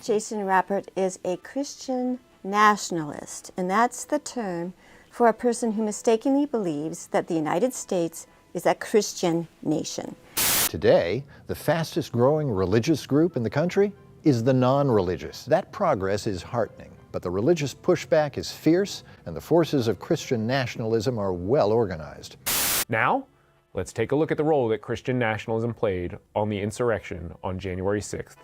Jason Rappert is a Christian nationalist, and that's the term for a person who mistakenly believes that the United States is a Christian nation. Today, the fastest growing religious group in the country is the non-religious. That progress is heartening, but the religious pushback is fierce and the forces of Christian nationalism are well organized. Now, let's take a look at the role that Christian nationalism played on the insurrection on January 6th.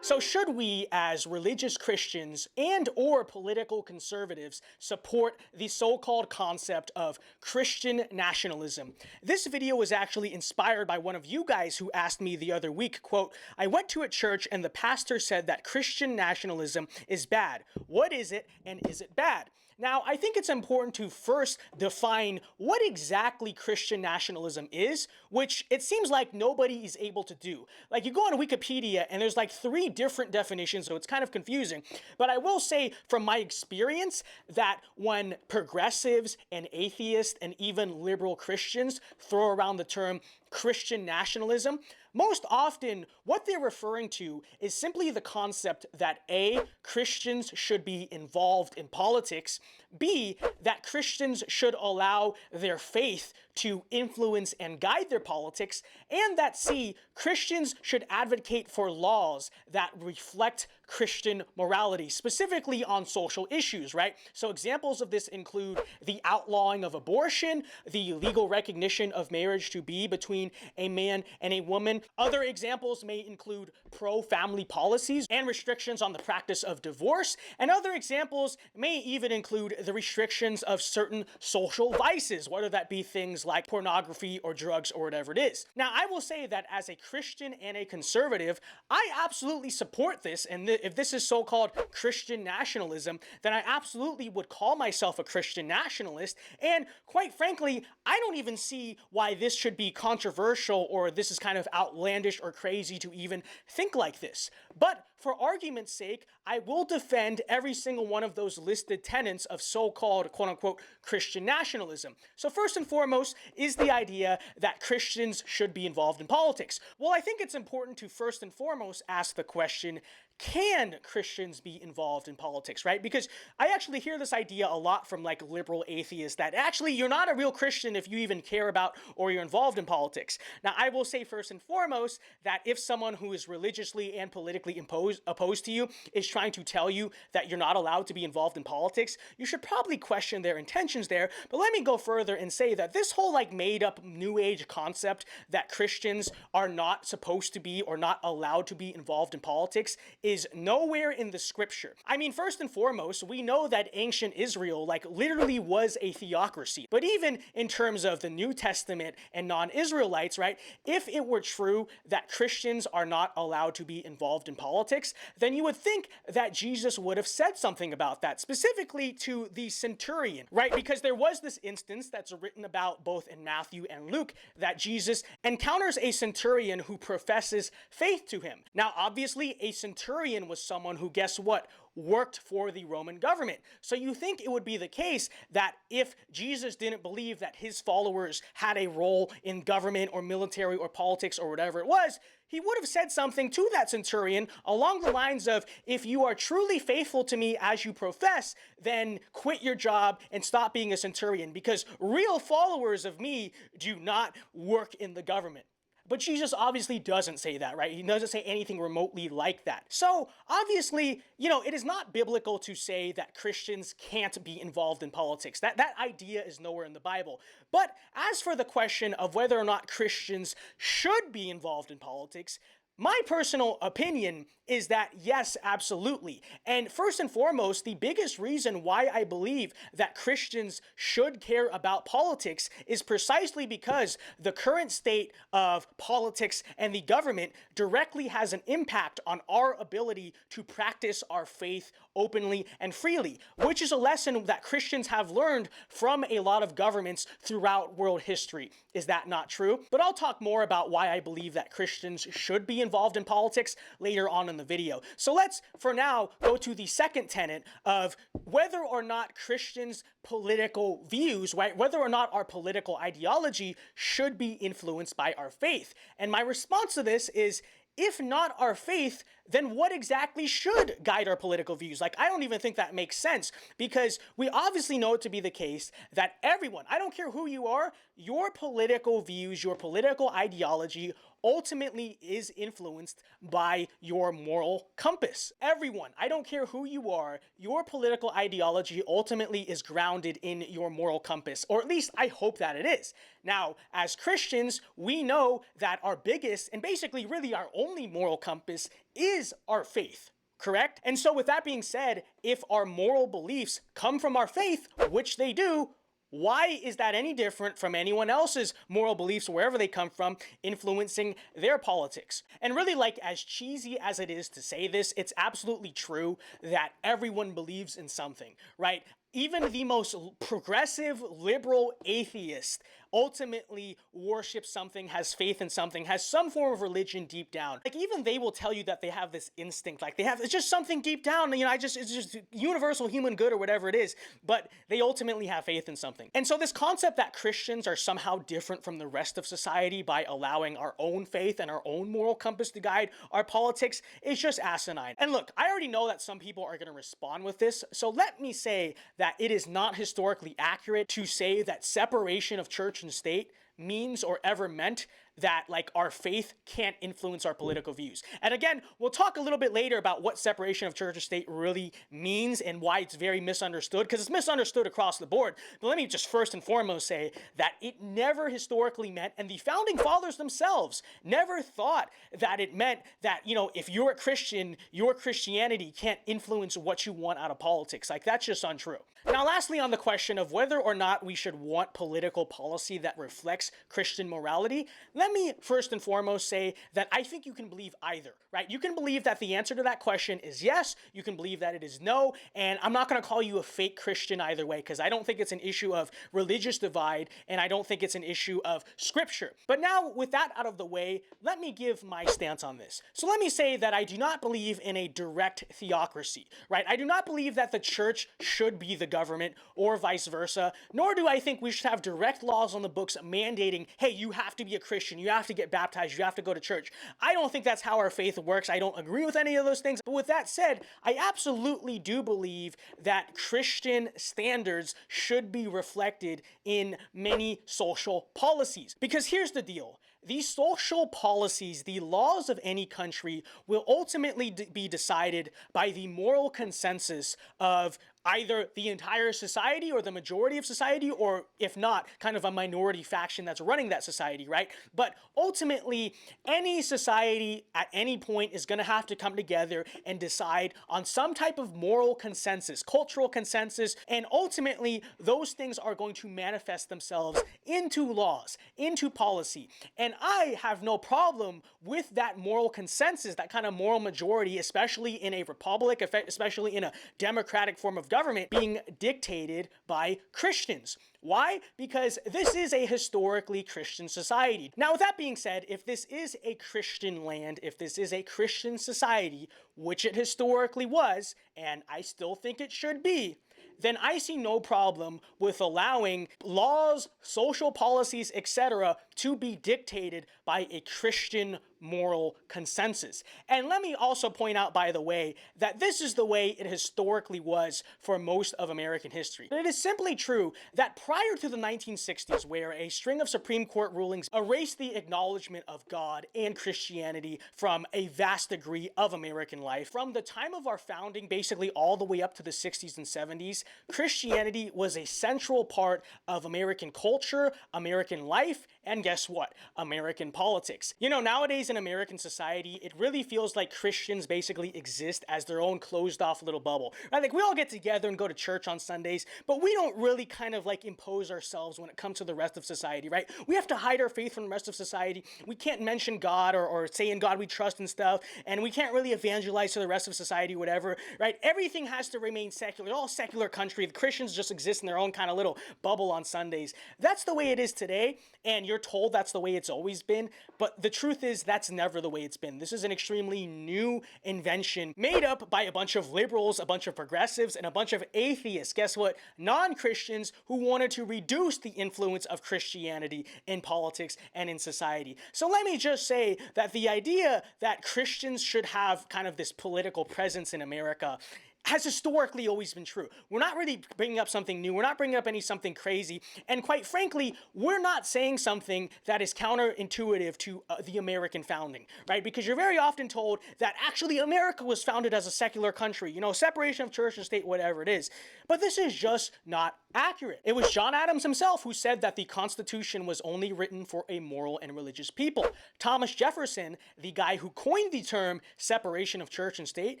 So should we, as religious Christians and or political conservatives, support the so-called concept of Christian nationalism? This video was actually inspired by one of you guys who asked me the other week, quote, "I went to a church and the pastor said that Christian nationalism is bad. What is it and is it bad?" Now, I think it's important to first define what exactly Christian nationalism is, which it seems like nobody is able to do. Like, you go on Wikipedia and there's like 3 different definitions, so it's kind of confusing. But I will say from my experience that when progressives and atheists and even liberal Christians throw around the term Christian nationalism, most often what they're referring to is simply the concept that A, Christians should be involved in politics, B, that Christians should allow their faith to influence and guide their politics, and that C, Christians should advocate for laws that reflect Christian morality, specifically on social issues, right? So examples of this include the outlawing of abortion, the legal recognition of marriage to be between a man and a woman. Other examples may include pro-family policies and restrictions on the practice of divorce, and other examples may even include the restrictions of certain social vices, whether that be things like pornography or drugs or whatever it is. Now, I will say that as a Christian and a conservative, I absolutely support this, and if this is so-called Christian nationalism, then I absolutely would call myself a Christian nationalist, and quite frankly, I don't even see why this should be controversial or this is kind of outlandish or crazy to even think like this. But for argument's sake, I will defend every single one of those listed tenets of so-called quote-unquote Christian nationalism. So first and foremost is the idea that Christians should be involved in politics. Well, I think it's important to first and foremost ask the question, can Christians be involved in politics, right? Because I actually hear this idea a lot from like liberal atheists that actually you're not a real Christian if you even care about or you're involved in politics. Now, I will say first and foremost that if someone who is religiously and politically opposed to you is trying to tell you that you're not allowed to be involved in politics, you should probably question their intentions there. But let me go further and say that this whole like made up new age concept that Christians are not supposed to be or not allowed to be involved in politics is nowhere in the scripture. I mean, first and foremost, we know that ancient Israel like literally was a theocracy. But even in terms of the New Testament and non-Israelites, right, if it were true that Christians are not allowed to be involved in politics, then you would think that Jesus would have said something about that, specifically to the centurion, right? Because there was this instance that's written about both in Matthew and Luke that Jesus encounters a centurion who professes faith to him. Now, obviously, a centurion was someone who, guess what, worked for the Roman government. So you think it would be the case that if Jesus didn't believe that his followers had a role in government or military or politics or whatever it was, he would have said something to that centurion along the lines of, if you are truly faithful to me as you profess, then quit your job and stop being a centurion, because real followers of me do not work in the government. But Jesus obviously doesn't say that, right? He doesn't say anything remotely like that. So obviously, it is not biblical to say that Christians can't be involved in politics. That idea is nowhere in the Bible. But as for the question of whether or not Christians should be involved in politics, my personal opinion is that yes, absolutely. And first and foremost, the biggest reason why I believe that Christians should care about politics is precisely because the current state of politics and the government directly has an impact on our ability to practice our faith openly and freely, which is a lesson that Christians have learned from a lot of governments throughout world history. Is that not true? But I'll talk more about why I believe that Christians should be involved in politics later on in the video. So let's, for now, go to the second tenet of whether or not Christians' political views, right, whether or not our political ideology should be influenced by our faith. And my response to this is, if not our faith, then what exactly should guide our political views? Like, I don't even think that makes sense, because we obviously know it to be the case that everyone, I don't care who you are, your political views, your political ideology ultimately is influenced by your moral compass. Everyone, I don't care who you are, your political ideology ultimately is grounded in your moral compass, or at least I hope that it is. Now, as Christians, we know that our biggest and basically really our only moral compass is our faith. Correct? And so with that being said, if our moral beliefs come from our faith, which they do, why is that any different from anyone else's moral beliefs, wherever they come from, influencing their politics? And really, like, as cheesy as it is to say this, it's absolutely true that everyone believes in something, right? Even the most progressive, liberal atheist ultimately worships something, has faith in something, has some form of religion deep down. Like, even they will tell you that they have this instinct, like it's just something deep down, it's just universal human good or whatever it is, but they ultimately have faith in something. And so this concept that Christians are somehow different from the rest of society by allowing our own faith and our own moral compass to guide our politics is just asinine. And look, I already know that some people are going to respond with this, so let me say that it is not historically accurate to say that separation of church and state means or ever meant that, like, our faith can't influence our political views. And again, we'll talk a little bit later about what separation of church and state really means and why it's very misunderstood, because it's misunderstood across the board. But let me just first and foremost say that it never historically meant, and the founding fathers themselves never thought that it meant that, if you're a Christian, your Christianity can't influence what you want out of politics. Like, that's just untrue. Now, lastly, on the question of whether or not we should want political policy that reflects Christian morality, let me first and foremost say that I think you can believe either, right? You can believe that the answer to that question is yes, you can believe that it is no, and I'm not going to call you a fake Christian either way, because I don't think it's an issue of religious divide, and I don't think it's an issue of scripture. But now, with that out of the way, let me give my stance on this. So let me say that I do not believe in a direct theocracy, right? I do not believe that the church should be the government or vice versa, nor do I think we should have direct laws on the books mandating, hey, you have to be a Christian, you have to get baptized, you have to go to church. I don't think that's how our faith works. I don't agree with any of those things. But with that said, I absolutely do believe that Christian standards should be reflected in many social policies. Because here's the deal. These social policies, the laws of any country, will ultimately be decided by the moral consensus of either the entire society or the majority of society, or if not, kind of a minority faction that's running that society, right? But ultimately, any society at any point is going to have to come together and decide on some type of moral consensus, cultural consensus, and ultimately, those things are going to manifest themselves into laws, into policy. And I have no problem with that moral consensus, that kind of moral majority, especially in a republic, especially in a democratic form of government, being dictated by Christians. Why? Because this is a historically Christian society. Now, with that being said, if this is a Christian land, if this is a Christian society, which it historically was, and I still think it should be, then I see no problem with allowing laws, social policies, etc. to be dictated by a Christian moral consensus. And let me also point out, by the way, that this is the way it historically was for most of American history. It is simply true that prior to the 1960s, where a string of Supreme Court rulings erased the acknowledgement of God and Christianity from a vast degree of American life, from the time of our founding, basically all the way up to the 60s and 70s, Christianity was a central part of American culture, American life, and guess what? American politics. Nowadays in American society, it really feels like Christians basically exist as their own closed off little bubble. Right? Like, we all get together and go to church on Sundays, but we don't really kind of like impose ourselves when it comes to the rest of society, right? We have to hide our faith from the rest of society. We can't mention God or say in God we trust and stuff, and we can't really evangelize to the rest of society, whatever, right? Everything has to remain secular. All secular country. The Christians just exist in their own kind of little bubble on Sundays. That's the way it is today, and you're you're told that's the way it's always been, but the truth is that's never the way it's been. This is an extremely new invention made up by a bunch of liberals, a bunch of progressives, and a bunch of atheists. Guess what? Non-Christians who wanted to reduce the influence of Christianity in politics and in society. So let me just say that the idea that Christians should have kind of this political presence in America has historically always been true. We're not really bringing up something new. We're not bringing up something crazy. And quite frankly, we're not saying something that is counterintuitive to the American founding, right? Because you're very often told that actually America was founded as a secular country, you know, separation of church and state, whatever it is. But this is just not accurate. It was John Adams himself who said that the Constitution was only written for a moral and religious people. Thomas Jefferson, the guy who coined the term separation of church and state,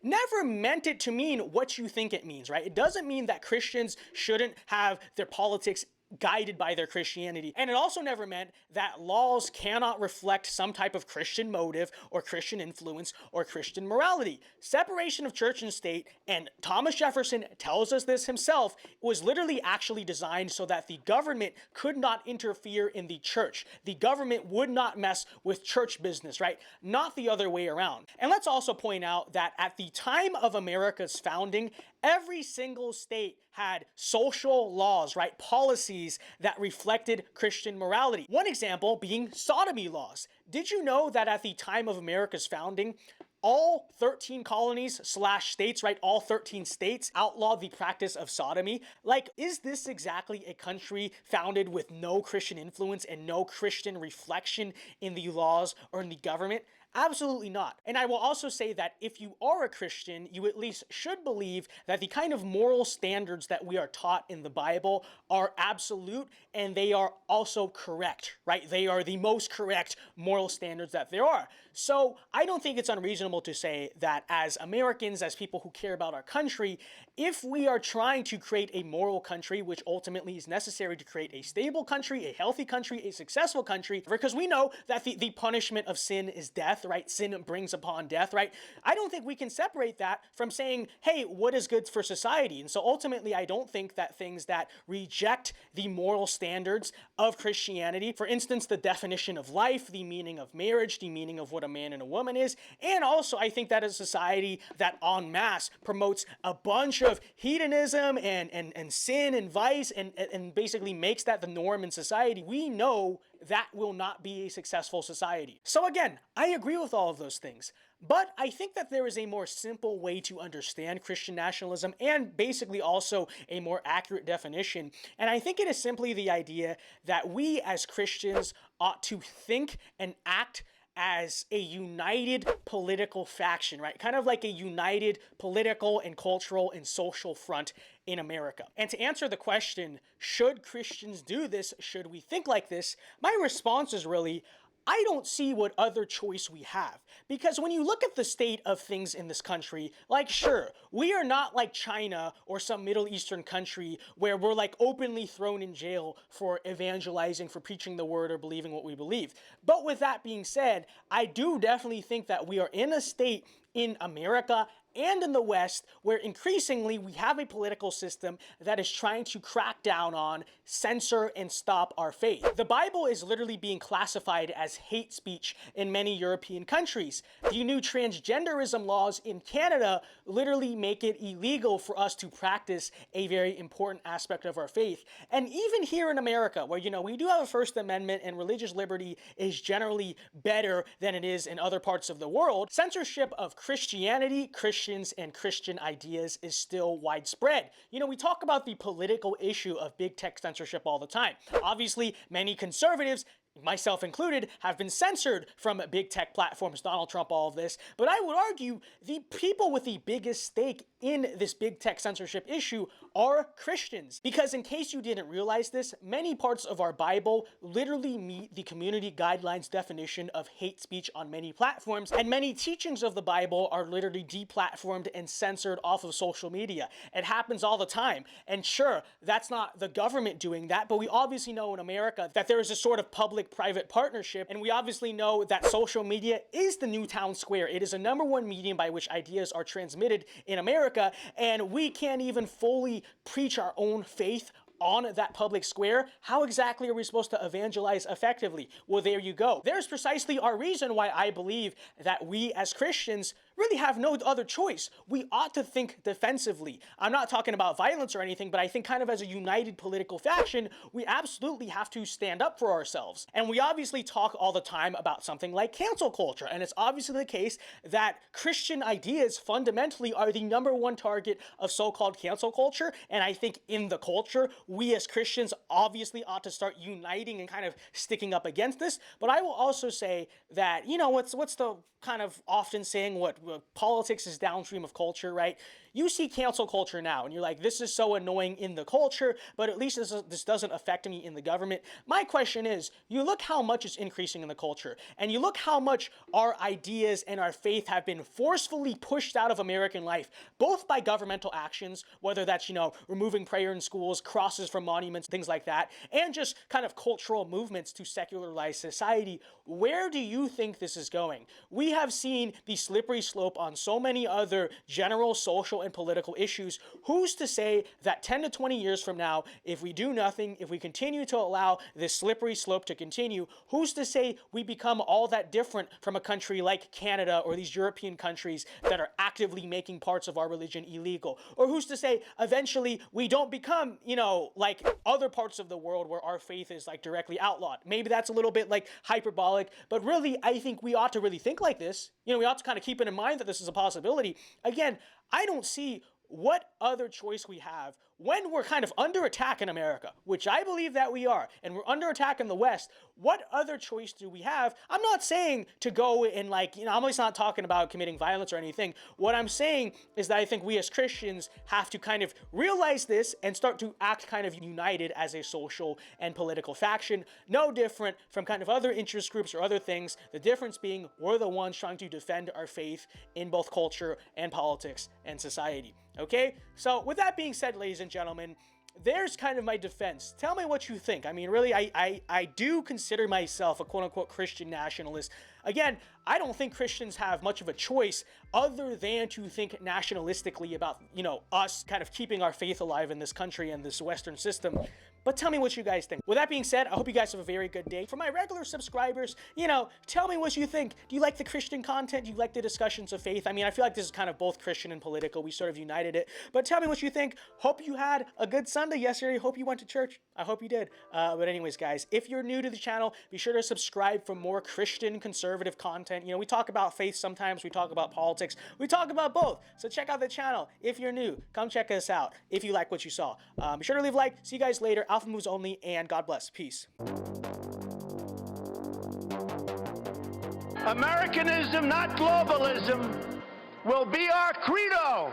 never meant it to mean what you think it means, right? It doesn't mean that Christians shouldn't have their politics guided by their Christianity. And it also never meant that laws cannot reflect some type of Christian motive or Christian influence or Christian morality. Separation of church and state, and Thomas Jefferson tells us this himself, was literally actually designed so that the government could not interfere in the church. The government would not mess with church business, right? Not the other way around. And let's also point out that at the time of America's founding, every single state had social laws, right? Policies that reflected Christian morality. One example being sodomy laws. Did you know that at the time of America's founding, all 13 colonies / states, right? All 13 states outlawed the practice of sodomy. Like, is this exactly a country founded with no Christian influence and no Christian reflection in the laws or in the government? Absolutely not. And I will also say that if you are a Christian, you at least should believe that the kind of moral standards that we are taught in the Bible are absolute and they are also correct, right? They are the most correct moral standards that there are. So I don't think it's unreasonable to say that as Americans, as people who care about our country, if we are trying to create a moral country, which ultimately is necessary to create a stable country, a healthy country, a successful country, because we know that the punishment of sin is death, right? Sin brings upon death, right? I don't think we can separate that from saying, hey, what is good for society? And so ultimately, I don't think that things that reject the moral standards of Christianity, for instance, the definition of life, the meaning of marriage, the meaning of what a man and a woman is, and also I think that a society that en masse promotes a bunch of hedonism and sin and vice and basically makes that the norm in society, we know that will not be a successful society. So again, I agree with all of those things. But I think that there is a more simple way to understand Christian nationalism and basically also a more accurate definition. And I think it is simply the idea that we as Christians ought to think and act as a united political faction, right? Kind of like a united political and cultural and social front in America. And to answer the question, should Christians do this? Should we think like this? My response is really, I don't see what other choice we have. Because when you look at the state of things in this country, like sure, we are not like China or some Middle Eastern country where we're like openly thrown in jail for evangelizing, for preaching the word or believing what we believe. But with that being said, I do definitely think that we are in a state in America and in the West where increasingly we have a political system that is trying to crack down on, censor, and stop our faith. The Bible is literally being classified as hate speech in many European countries. The new transgenderism laws in Canada literally make it illegal for us to practice a very important aspect of our faith. And even here in America, where, you know, we do have a First Amendment and religious liberty is generally better than it is in other parts of the world, censorship of Christianity, Christians, and Christian ideas is still widespread. You know, we talk about the political issue of big tech censorship all the time. Obviously, many conservatives, myself included, have been censored from big tech platforms, Donald Trump, all of this. But I would argue the people with the biggest stake in this big tech censorship issue are Christians. Because in case you didn't realize this, many parts of our Bible literally meet the community guidelines definition of hate speech on many platforms, and many teachings of the Bible are literally deplatformed and censored off of social media. It happens all the time. And sure, that's not the government doing that, but we obviously know in America that there is a sort of public-private partnership, and we obviously know that social media is the new town square. It is a #1 medium by which ideas are transmitted in America, and we can't even fully preach our own faith on that public square, how exactly are we supposed to evangelize effectively? Well, there you go. There's precisely our reason why I believe that we as Christians really have no other choice. We ought to think defensively. I'm not talking about violence or anything, but I think kind of as a united political faction, we absolutely have to stand up for ourselves. And we obviously talk all the time about something like cancel culture. And it's obviously the case that Christian ideas fundamentally are the #1 target of so-called cancel culture. And I think in the culture, we as Christians obviously ought to start uniting and kind of sticking up against this. But I will also say that, you know, what's the kind of often saying, what politics is downstream of culture, right? You see cancel culture now, and you're like, this is so annoying in the culture, but at least this doesn't affect me in the government. My question is, you look how much is increasing in the culture, and you look how much our ideas and our faith have been forcefully pushed out of American life, both by governmental actions, whether that's, you know, removing prayer in schools, crosses from monuments, things like that, and just kind of cultural movements to secularize society. Where do you think this is going? We have seen the slippery slope on so many other general social and political issues. Who's to say that 10 to 20 years from now, if we do nothing, if we continue to allow this slippery slope to continue, who's to say we become all that different from a country like Canada or these European countries that are actively making parts of our religion illegal? Or who's to say eventually we don't become, you know, like other parts of the world where our faith is like directly outlawed? Maybe that's a little bit like hyperbolic, but really I think we ought to really think like this. You know, we ought to kind of keep it in mind that this is a possibility. Again, I don't see what other choice we have when we're kind of under attack in America, which I believe that we are, and we're under attack in the West. What other choice do we have? I'm not saying to go and, like, you know, I'm always not talking about committing violence or anything. What I'm saying is that I think we as Christians have to kind of realize this and start to act kind of united as a social and political faction, no different from kind of other interest groups or other things. The difference being we're the ones trying to defend our faith in both culture and politics and society. Okay? So with that being said, ladies and gentlemen, there's kind of my defense. Tell me what you think. I mean, really, I do consider myself a quote-unquote Christian nationalist. Again, I don't think Christians have much of a choice other than to think nationalistically about, you know, us kind of keeping our faith alive in this country and this Western system. But tell me what you guys think. With that being said, I hope you guys have a very good day. For my regular subscribers, you know, tell me what you think. Do you like the Christian content? Do you like the discussions of faith? I mean, I feel like this is kind of both Christian and political. We sort of united it. But tell me what you think. Hope you had a good Sunday yesterday. Hope you went to church. I hope you did. But anyways, guys, if you're new to the channel, be sure to subscribe for more Christian conservative content. You know, we talk about faith sometimes. We talk about politics. We talk about both. So check out the channel. If you're new, come check us out if you like what you saw. Be sure to leave a like. See you guys later. Alpha Moves only, and God bless. Peace. Americanism, not globalism, will be our credo.